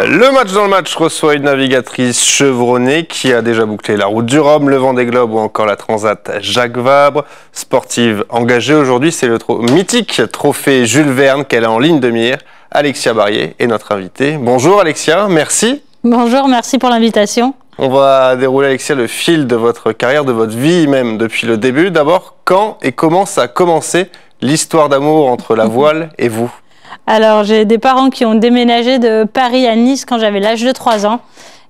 Le match dans le match reçoit une navigatrice chevronnée qui a déjà bouclé la route du Rhum, le Vendée Globe ou encore la Transat Jacques Vabre. Sportive engagée aujourd'hui, c'est le mythique trophée Jules Verne qu'elle a en ligne de mire. Alexia Barrier est notre invitée. Bonjour Alexia, merci. Bonjour, merci pour l'invitation. On va dérouler Alexia le fil de votre carrière, de votre vie même depuis le début. D'abord, quand et comment ça a commencé l'histoire d'amour entre la voile et vous? Alors, j'ai des parents qui ont déménagé de Paris à Nice quand j'avais l'âge de 3 ans.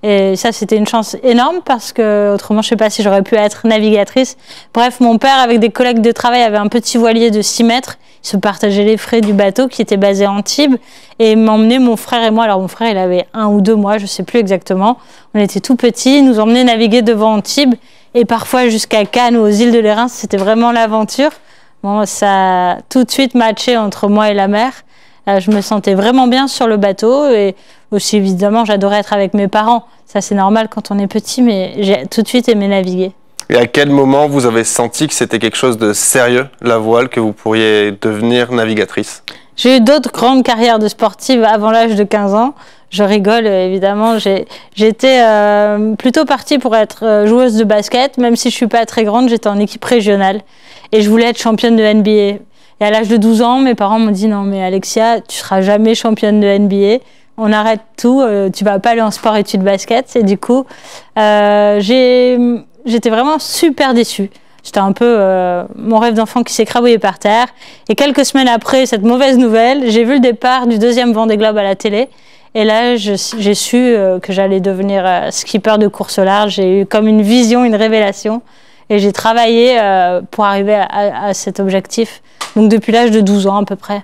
Et ça, c'était une chance énorme parce que autrement, je ne sais pas si j'aurais pu être navigatrice. Bref, mon père, avec des collègues de travail, avait un petit voilier de 6 mètres. Ils se partageaient les frais du bateau qui était basé à Antibes. Et ils m'emmenaient, mon frère et moi. Alors, mon frère, il avait 1 ou 2 mois, je ne sais plus exactement. On était tout petits. Ils nous emmenaient naviguer devant Antibes et parfois jusqu'à Cannes ou aux îles de l'Érins. C'était vraiment l'aventure. Bon, ça a tout de suite matché entre moi et la mer. Je me sentais vraiment bien sur le bateau et aussi évidemment j'adorais être avec mes parents. Ça c'est normal quand on est petit, mais j'ai tout de suite aimé naviguer. Et à quel moment vous avez senti que c'était quelque chose de sérieux, la voile, que vous pourriez devenir navigatrice? J'ai eu d'autres grandes carrières de sportive avant l'âge de 15 ans. Je rigole évidemment, j'étais plutôt partie pour être joueuse de basket, même si je suis pas très grande, j'étais en équipe régionale et je voulais être championne de NBA. Et à l'âge de 12 ans, mes parents m'ont dit « Non mais Alexia, tu seras jamais championne de NBA, on arrête tout, tu vas pas aller en sport-études basket. » Et du coup, j'étais vraiment super déçue. C'était un peu mon rêve d'enfant qui s'est écrabouillé par terre. Et quelques semaines après cette mauvaise nouvelle, j'ai vu le départ du 2e Vendée Globe à la télé. Et là, j'ai su que j'allais devenir skipper de course au large. J'ai eu comme une vision, une révélation. Et j'ai travaillé pour arriver à cet objectif. Donc depuis l'âge de 12 ans à peu près.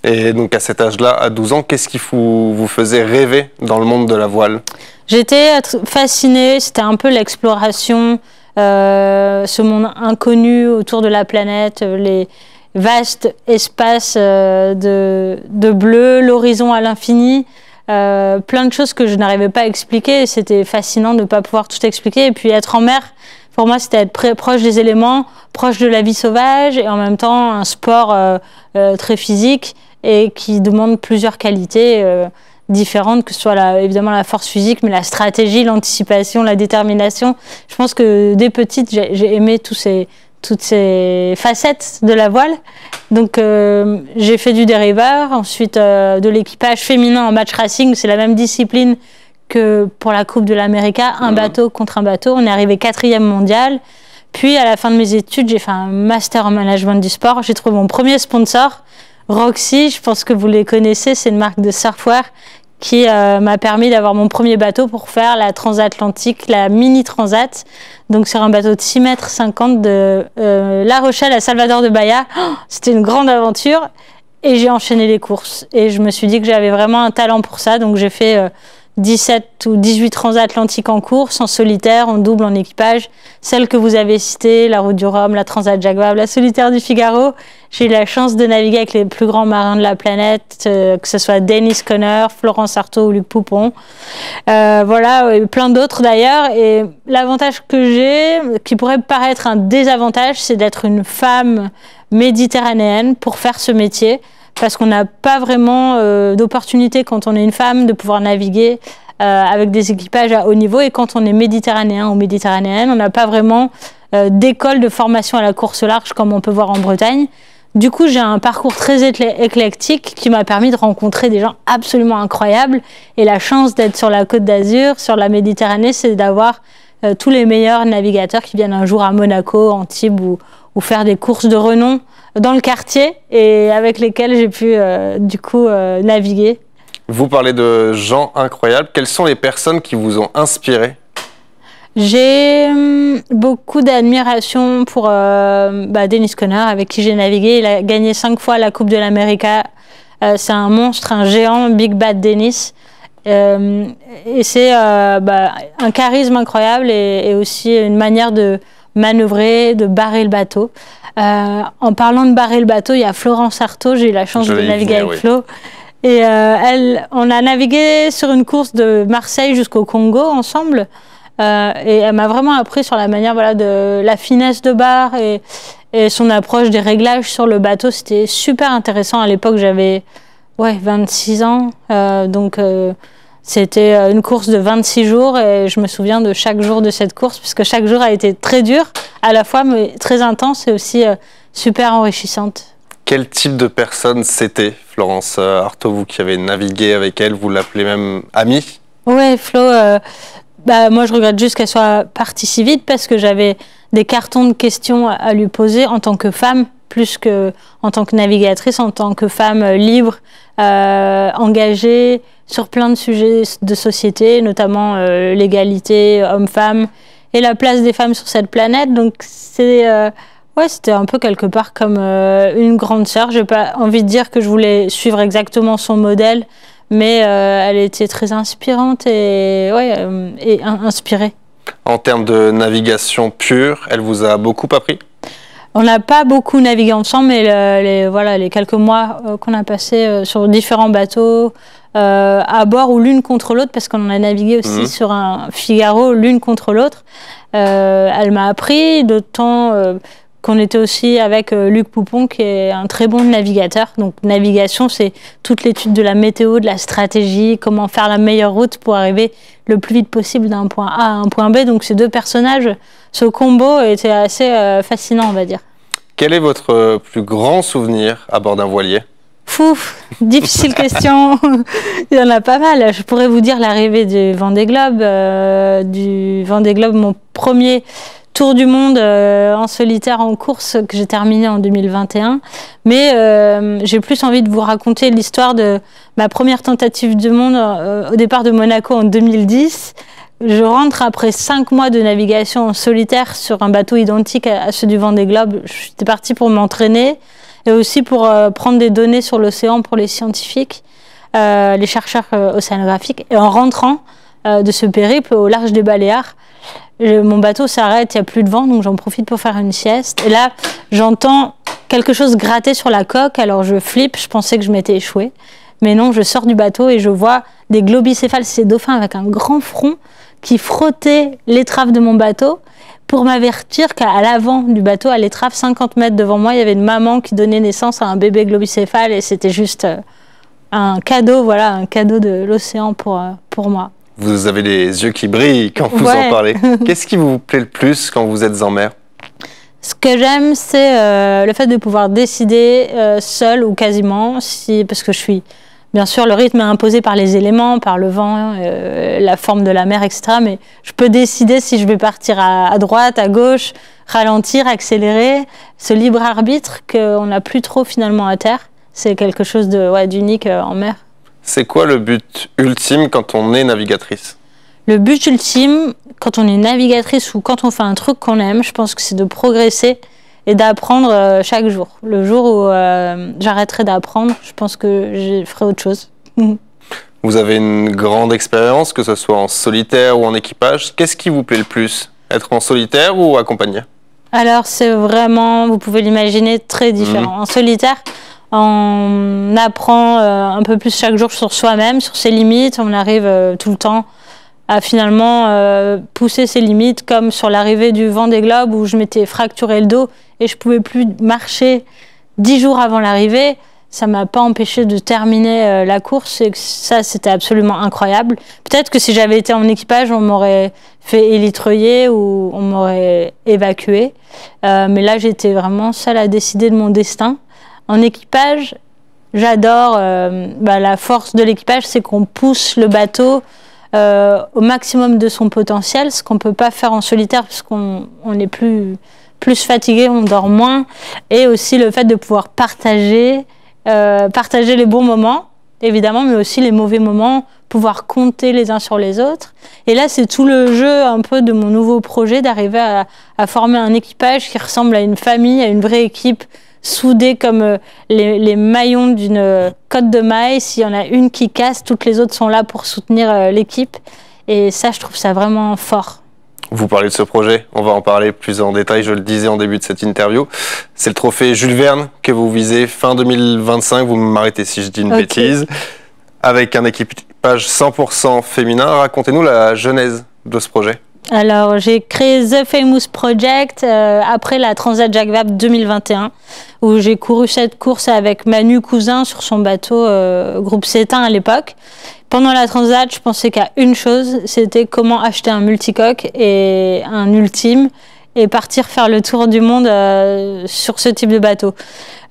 Et donc à cet âge-là, à 12 ans, qu'est-ce qui vous faisait rêver dans le monde de la voile? J'étais fascinée, c'était un peu l'exploration, ce monde inconnu autour de la planète, les vastes espaces de bleu, l'horizon à l'infini. Plein de choses que je n'arrivais pas à expliquer. C'était fascinant de ne pas pouvoir tout expliquer. Et puis être en mer, pour moi, c'était être proche des éléments, proche de la vie sauvage et en même temps un sport très physique et qui demande plusieurs qualités différentes, que ce soit évidemment la force physique, mais la stratégie, l'anticipation, la détermination. Je pense que dès petite, j'ai aimé toutes ces facettes de la voile. Donc j'ai fait du dériveur, ensuite de l'équipage féminin en match racing, c'est la même discipline que pour la Coupe de l'América, un bateau contre un bateau. On est arrivé 4e mondial. Puis à la fin de mes études, j'ai fait un master en management du sport. J'ai trouvé mon premier sponsor, Roxy, je pense que vous les connaissez, c'est une marque de surfwear qui m'a permis d'avoir mon premier bateau pour faire la transatlantique, la mini transat. Donc sur un bateau de 6,50 m de La Rochelle à Salvador de Bahia. Oh, c'était une grande aventure et j'ai enchaîné les courses. Et je me suis dit que j'avais vraiment un talent pour ça. Donc j'ai fait 17 ou 18 transatlantiques en course, en solitaire, en double, en équipage. Celles que vous avez citées, la Route du Rhum, la Transat Jacques Vabre, la Solitaire du Figaro. J'ai eu la chance de naviguer avec les plus grands marins de la planète, que ce soit Dennis Conner, Florence Artaud ou Luc Poupon. Voilà, et plein d'autres d'ailleurs. Et l'avantage que j'ai, qui pourrait paraître un désavantage, c'est d'être une femme méditerranéenne pour faire ce métier. Parce qu'on n'a pas vraiment d'opportunité quand on est une femme de pouvoir naviguer avec des équipages à haut niveau. Et quand on est méditerranéen ou méditerranéenne, on n'a pas vraiment d'école de formation à la course au large comme on peut voir en Bretagne. Du coup, j'ai un parcours très éclectique qui m'a permis de rencontrer des gens absolument incroyables. Et la chance d'être sur la Côte d'Azur, sur la Méditerranée, c'est d'avoir tous les meilleurs navigateurs qui viennent un jour à Monaco, Antibes ou faire des courses de renom dans le quartier et avec lesquels j'ai pu du coup naviguer. Vous parlez de gens incroyables. Quelles sont les personnes qui vous ont inspiré? J'ai beaucoup d'admiration pour Dennis Conner, avec qui j'ai navigué. Il a gagné 5 fois la Coupe de l'América. C'est un monstre, un géant, Big Bad Dennis. Et c'est un charisme incroyable et aussi une manière de manœuvrer, de barrer le bateau. En parlant de barrer le bateau, il y a Florence Artaud, j'ai eu la chance de naviguer avec Flo. Et on a navigué sur une course de Marseille jusqu'au Congo ensemble. Et elle m'a vraiment appris sur la manière de la finesse de barre et son approche des réglages sur le bateau. C'était super intéressant. À l'époque, j'avais 26 ans. Donc C'était une course de 26 jours et je me souviens de chaque jour de cette course puisque chaque jour a été très dur à la fois mais très intense et aussi super enrichissante. Quel type de personne c'était, Florence Artaud, vous qui avez navigué avec elle, vous l'appelez même amie? Oui, Flo, moi je regrette juste qu'elle soit partie si vite parce que j'avais des cartons de questions à lui poser en tant que femme, plus qu'en tant que navigatrice, en tant que femme libre, engagée sur plein de sujets de société, notamment l'égalité homme-femme et la place des femmes sur cette planète. Donc c'était un peu quelque part comme une grande sœur. J'ai pas envie de dire que je voulais suivre exactement son modèle, mais elle était très inspirante et inspirée. En termes de navigation pure, elle vous a beaucoup appris? On n'a pas beaucoup navigué ensemble, mais les quelques mois qu'on a passés sur différents bateaux, à bord ou l'une contre l'autre, parce qu'on a navigué aussi sur un Figaro l'une contre l'autre. Elle m'a appris, d'autant qu'on était aussi avec Luc Poupon, qui est un très bon navigateur. Donc navigation, c'est toute l'étude de la météo, de la stratégie, comment faire la meilleure route pour arriver le plus vite possible d'un point A à un point B. Donc ces deux personnages, ce combo était assez fascinant, on va dire. Quel est votre plus grand souvenir à bord d'un voilier? Difficile question. Il y en a pas mal. Je pourrais vous dire l'arrivée du Vendée Globe, mon premier tour du monde en solitaire en course que j'ai terminé en 2021. Mais j'ai plus envie de vous raconter l'histoire de ma première tentative du monde au départ de Monaco en 2010. Je rentre après 5 mois de navigation en solitaire sur un bateau identique à ceux du Vendée Globe. J'étais partie pour m'entraîner et aussi pour prendre des données sur l'océan pour les scientifiques, les chercheurs océanographiques. Et en rentrant de ce périple au large des Baléares, mon bateau s'arrête, il n'y a plus de vent, donc j'en profite pour faire une sieste. Et là, j'entends quelque chose gratter sur la coque, alors je flippe, je pensais que je m'étais échouée. Mais non, je sors du bateau et je vois des globicéphales, ces dauphins avec un grand front qui frottaient l'étrave de mon bateau pour m'avertir qu'à l'avant du bateau, à l'étrave, 50 mètres devant moi, il y avait une maman qui donnait naissance à un bébé globicéphale et c'était juste un cadeau, un cadeau de l'océan pour moi. Vous avez les yeux qui brillent quand vous en parlez. Qu'est-ce qui vous plaît le plus quand vous êtes en mer? Ce que j'aime, c'est le fait de pouvoir décider seule ou quasiment, parce que bien sûr, le rythme est imposé par les éléments, par le vent, la forme de la mer, etc. Mais je peux décider si je vais partir à droite, à gauche, ralentir, accélérer. Ce libre arbitre qu'on n'a plus trop finalement à terre, c'est quelque chose d'unique en mer. C'est quoi le but ultime quand on est navigatrice? Le but ultime, quand on est navigatrice ou quand on fait un truc qu'on aime, je pense que c'est de progresser et d'apprendre chaque jour. Le jour où j'arrêterai d'apprendre, je pense que je ferai autre chose. Vous avez une grande expérience, que ce soit en solitaire ou en équipage. Qu'est-ce qui vous plaît le plus? Être en solitaire ou accompagné? Alors c'est vraiment, vous pouvez l'imaginer, très différent. En solitaire, on apprend un peu plus chaque jour sur soi-même, sur ses limites. On arrive tout le temps à finalement pousser ses limites, comme sur l'arrivée du Vendée Globe où je m'étais fracturé le dos et je pouvais plus marcher 10 jours avant l'arrivée. Ça m'a pas empêché de terminer la course et ça, c'était absolument incroyable. Peut-être que si j'avais été en équipage, on m'aurait fait élitreuiller ou on m'aurait évacué. Mais là, j'étais vraiment seule à décider de mon destin. En équipage, j'adore la force de l'équipage, c'est qu'on pousse le bateau au maximum de son potentiel, ce qu'on ne peut pas faire en solitaire parce qu'on est plus fatigué, on dort moins. Et aussi le fait de pouvoir partager les bons moments, évidemment, mais aussi les mauvais moments, pouvoir compter les uns sur les autres. Et là, c'est tout le jeu un peu de mon nouveau projet, d'arriver à former un équipage qui ressemble à une famille, à une vraie équipe, soudés comme les maillons d'une côte de mailles. S'il y en a une qui casse, toutes les autres sont là pour soutenir l'équipe. Et ça, je trouve ça vraiment fort. Vous parlez de ce projet, on va en parler plus en détail, je le disais en début de cette interview. C'est le trophée Jules Verne que vous visez fin 2025, vous m'arrêtez si je dis une bêtise. Avec un équipage 100% féminin, racontez-nous la genèse de ce projet. Alors, j'ai créé The Famous Project après la Transat Jacques Vabre 2021, où j'ai couru cette course avec Manu Cousin sur son bateau groupe Cétain à l'époque. Pendant la Transat, je pensais qu'à une chose, c'était comment acheter un multicoque et un ultime et partir faire le tour du monde sur ce type de bateau.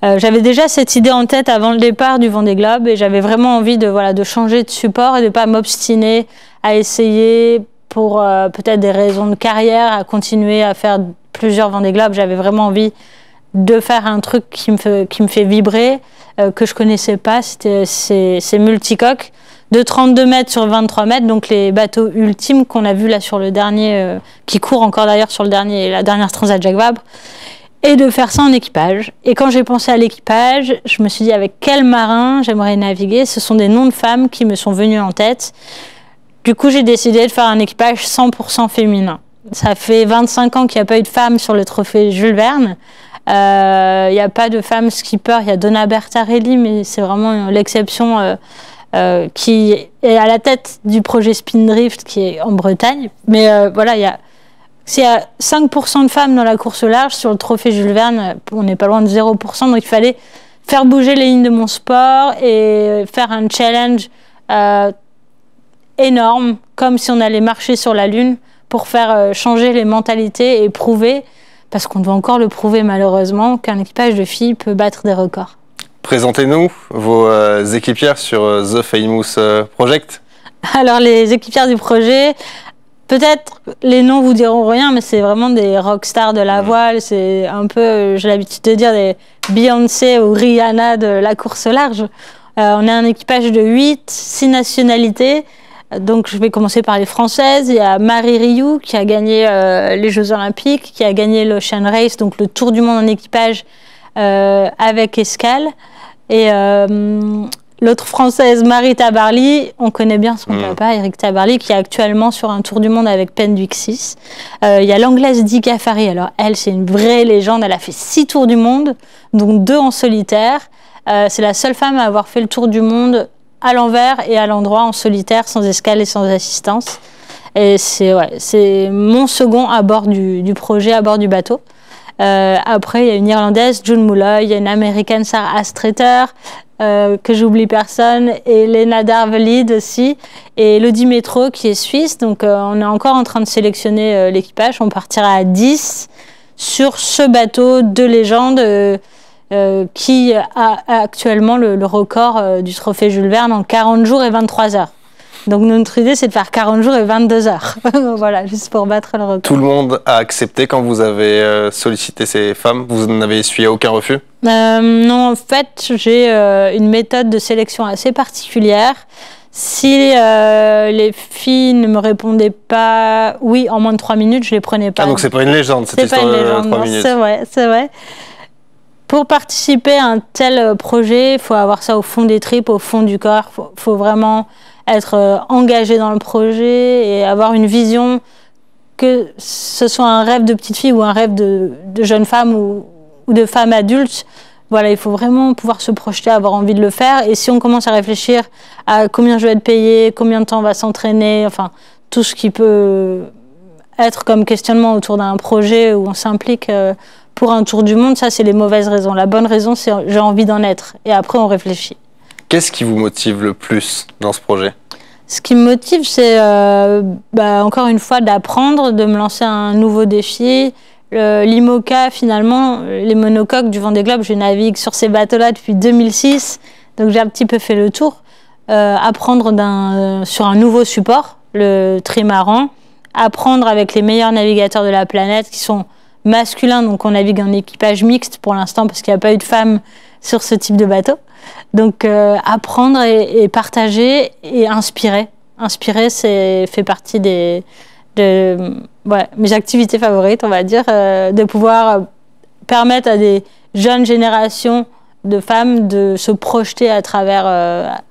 J'avais déjà cette idée en tête avant le départ du Vendée Globe et j'avais vraiment envie de changer de support et de ne pas m'obstiner à essayer pour peut-être des raisons de carrière, à continuer à faire plusieurs Vendée Globe. J'avais vraiment envie de faire un truc qui me fait vibrer, que je connaissais pas, c'était ces multicoques de 32 mètres sur 23 mètres, donc les bateaux ultimes qu'on a vus là sur le dernier, qui courent encore d'ailleurs sur la dernière Transat Jacques Vabre, et de faire ça en équipage. Et quand j'ai pensé à l'équipage, je me suis dit avec quel marin j'aimerais naviguer. Ce sont des noms de femmes qui me sont venus en tête. Du coup, j'ai décidé de faire un équipage 100% féminin. Ça fait 25 ans qu'il n'y a pas eu de femmes sur le trophée Jules Verne. Il n'y a pas de femmes skipper. Il y a Donna Bertarelli, mais c'est vraiment l'exception qui est à la tête du projet Spindrift qui est en Bretagne. Mais voilà, s'il y a 5% de femmes dans la course au large, sur le trophée Jules Verne, on n'est pas loin de 0%. Donc il fallait faire bouger les lignes de mon sport et faire un challenge énorme, comme si on allait marcher sur la Lune, pour faire changer les mentalités et prouver, parce qu'on doit encore le prouver malheureusement, qu'un équipage de filles peut battre des records. Présentez-nous vos équipières sur The Famous Project. Alors les équipières du projet, peut-être les noms vous diront rien, mais c'est vraiment des rockstars de la voile. C'est un peu, j'ai l'habitude de dire, des Beyoncé ou Rihanna de la course au large. On est un équipage de 6 nationalités. Donc je vais commencer par les Françaises. Il y a Marie Rioux qui a gagné les Jeux Olympiques, qui a gagné l'Ocean Race, donc le tour du monde en équipage avec escale. Et l'autre Française, Marie Tabarly, on connaît bien son papa, Eric Tabarly, qui est actuellement sur un tour du monde avec Penduic 6. Il y a l'Anglaise Di Caffari. Alors elle, c'est une vraie légende. Elle a fait 6 tours du monde, dont 2 en solitaire. C'est la seule femme à avoir fait le tour du monde à l'envers et à l'endroit, en solitaire, sans escale et sans assistance. Et c'est mon second à bord du projet, à bord du bateau. Après, il y a une Irlandaise, June Mulloy, il y a une Américaine, Sarah Astreter, que j'oublie personne, et Lena Darvelid aussi, et Elodie Métro qui est suisse. Donc on est encore en train de sélectionner l'équipage. On partira à 10 sur ce bateau de légende qui a actuellement le record du trophée Jules Verne en 40 jours et 23 heures. Donc notre idée, c'est de faire 40 jours et 22 heures. Voilà, juste pour battre le record. Tout le monde a accepté quand vous avez sollicité ces femmes? Vous n'avez essuyé aucun refus? Non, en fait, j'ai une méthode de sélection assez particulière. Si les filles ne me répondaient pas oui en moins de 3 minutes, je les prenais pas. Ah, donc c'est pas une légende, cette histoire de 3 minutes. C'est vrai, c'est vrai. Pour participer à un tel projet, il faut avoir ça au fond des tripes, au fond du corps. Faut vraiment être engagé dans le projet et avoir une vision, que ce soit un rêve de petite fille ou un rêve de jeune femme ou de femme adulte. Voilà, il faut vraiment pouvoir se projeter, avoir envie de le faire. Et si on commence à réfléchir à combien je vais être payé, combien de temps on va s'entraîner, enfin, tout ce qui peut être comme questionnement autour d'un projet où on s'implique pour un tour du monde, ça, c'est les mauvaises raisons. La bonne raison, c'est j'ai envie d'en être. Et après, on réfléchit. Qu'est-ce qui vous motive le plus dans ce projet? Ce qui me motive, c'est encore une fois d'apprendre, de me lancer un nouveau défi. L'IMOCA, finalement, les monocoques du Vendée Globe, je navigue sur ces bateaux-là depuis 2006, donc j'ai un petit peu fait le tour. Apprendre sur un nouveau support, le trimaran, apprendre avec les meilleurs navigateurs de la planète qui sont masculins, donc on navigue en équipage mixte pour l'instant parce qu'il n'y a pas eu de femmes sur ce type de bateau. Donc apprendre et partager et inspirer. Inspirer, fait partie de mes activités favorites, on va dire, de pouvoir permettre à des jeunes générations de femmes de se projeter à travers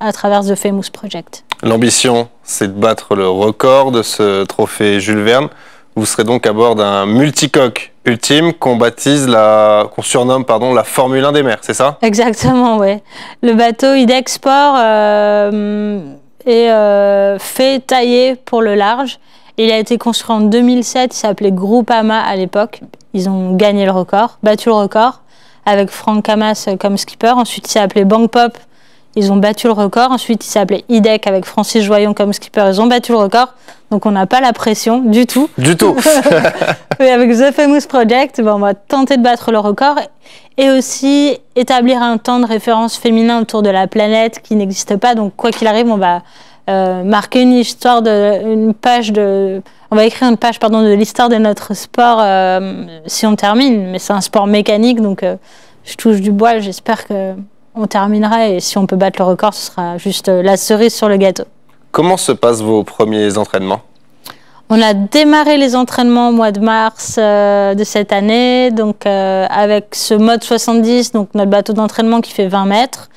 The Famous Project. L'ambition, c'est de battre le record de ce trophée Jules Verne. Vous serez donc à bord d'un multicoque ultime qu'on surnomme la Formule 1 des mers, c'est ça? Exactement, oui. Le bateau IDEX Sport est fait tailler pour le large Il a été construit en 2007, il s'appelait Groupama à l'époque. Ils ont gagné le record, battu le record, avec Franck Hamas comme skipper. Ensuite, il s'est appelé Bangpop, ils ont battu le record. Ensuite, il s'appelait IDEC avec Francis Joyon comme skipper, ils ont battu le record. Donc, on n'a pas la pression du tout. Du tout. Et avec The Famous Project, on va tenter de battre le record et aussi établir un temps de référence féminin autour de la planète qui n'existe pas. Donc, quoi qu'il arrive, on va marquer une histoire on va écrire une page de l'histoire de notre sport si on termine. Mais c'est un sport mécanique, donc je touche du bois. J'espère qu'on terminera et si on peut battre le record, ce sera juste la cerise sur le gâteau. Comment se passent vos premiers entraînements? On a démarré les entraînements au mois de mars de cette année, donc avec ce mode 70, donc notre bateau d'entraînement qui fait 20 mètres.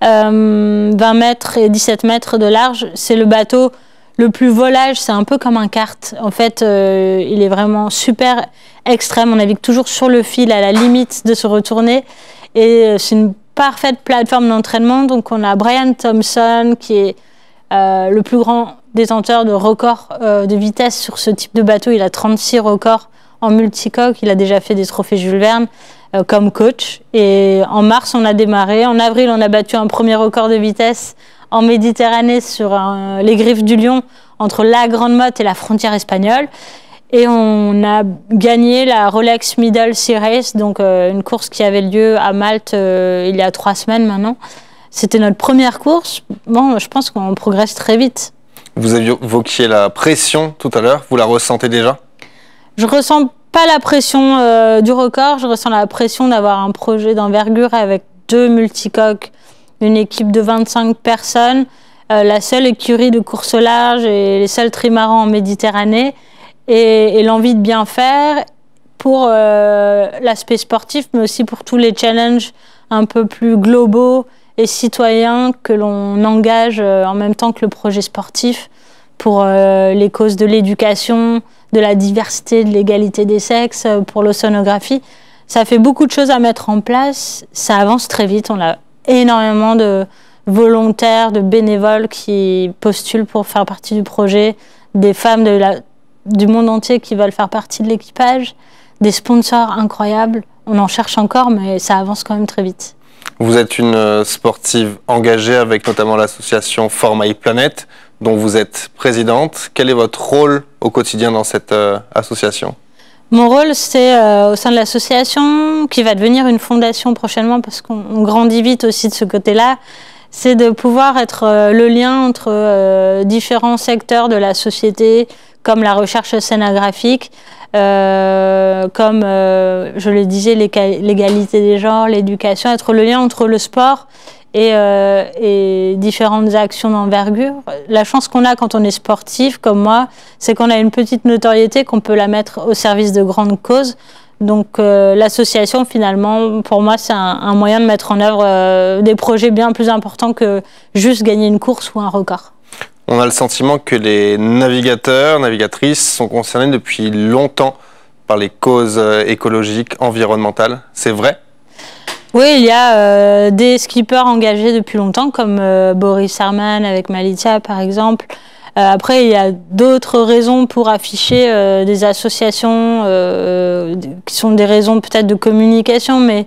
20 mètres et 17 mètres de large, c'est le bateau le plus volage, c'est un peu comme un kart. En fait, il est vraiment super extrême, on navigue toujours sur le fil, à la limite de se retourner. Et c'est une parfaite plateforme d'entraînement, donc on a Brian Thompson qui est le plus grand détenteur de records de vitesse sur ce type de bateau. Il a 36 records en multicoque. Il a déjà fait des trophées Jules Verne comme coach. Et en mars, on a démarré. En avril, on a battu un premier record de vitesse en Méditerranée sur les griffes du Lion entre la Grande Motte et la frontière espagnole. Et on a gagné la Rolex Middle Sea Race, donc une course qui avait lieu à Malte il y a 3 semaines maintenant. C'était notre première course. Bon, je pense qu'on progresse très vite. Vous évoquiez la pression tout à l'heure. Vous la ressentez déjà? Je ressens pas la pression du record. Je ressens la pression d'avoir un projet d'envergure avec 2 multicoques, une équipe de 25 personnes, la seule écurie de course au large et les seuls trimarans en Méditerranée, et l'envie de bien faire pour l'aspect sportif, mais aussi pour tous les challenges un peu plus globaux et citoyens que l'on engage en même temps que le projet sportif pour les causes de l'éducation, de la diversité, de l'égalité des sexes, pour l'océanographie. Ça fait beaucoup de choses à mettre en place, ça avance très vite, on a énormément de volontaires, de bénévoles qui postulent pour faire partie du projet, des femmes du monde entier qui veulent faire partie de l'équipage, des sponsors incroyables. On en cherche encore, mais ça avance quand même très vite. Vous êtes une sportive engagée avec notamment l'association For My Planet, dont vous êtes présidente. Quel est votre rôle au quotidien dans cette association? Mon rôle, c'est au sein de l'association, qui va devenir une fondation prochainement, parce qu'on grandit vite aussi de ce côté-là, c'est de pouvoir être le lien entre différents secteurs de la société, comme la recherche scénographique, comme je le disais, l'égalité des genres, l'éducation, être le lien entre le sport et différentes actions d'envergure. La chance qu'on a quand on est sportif, comme moi, c'est qu'on a une petite notoriété, qu'on peut la mettre au service de grandes causes. Donc l'association, finalement, pour moi, c'est un moyen de mettre en œuvre des projets bien plus importants que juste gagner une course ou un record. On a le sentiment que les navigateurs, navigatrices sont concernés depuis longtemps par les causes écologiques, environnementales. C'est vrai? Oui, il y a des skippers engagés depuis longtemps, comme Boris Herman avec Malitia, par exemple. Après, il y a d'autres raisons pour afficher des associations qui sont des raisons peut-être de communication, mais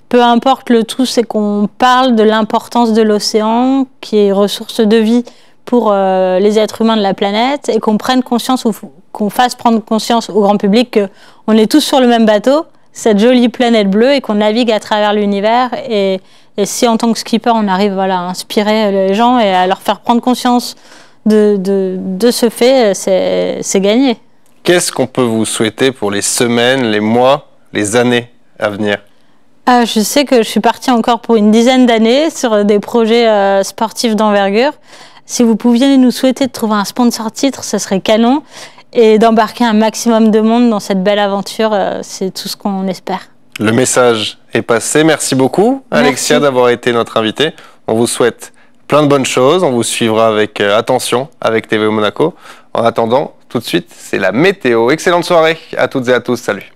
peu importe, le tout, c'est qu'on parle de l'importance de l'océan, qui est ressource de vie pour les êtres humains de la planète, et qu'on prenne conscience, ou qu'on fasse prendre conscience au grand public qu'on est tous sur le même bateau, cette jolie planète bleue, et qu'on navigue à travers l'univers. Et si en tant que skipper, on arrive à inspirer les gens et à leur faire prendre conscience de ce fait, c'est gagné. Qu'est-ce qu'on peut vous souhaiter pour les semaines, les mois, les années à venir? Je sais que je suis partie encore pour une dizaine d'années sur des projets sportifs d'envergure. Si vous pouviez nous souhaiter de trouver un sponsor titre, ce serait canon. Et d'embarquer un maximum de monde dans cette belle aventure, c'est tout ce qu'on espère. Le message est passé. Merci beaucoup, Alexia, d'avoir été notre invitée. On vous souhaite plein de bonnes choses. On vous suivra avec attention avec TV Monaco. En attendant, tout de suite, c'est la météo. Excellente soirée à toutes et à tous. Salut.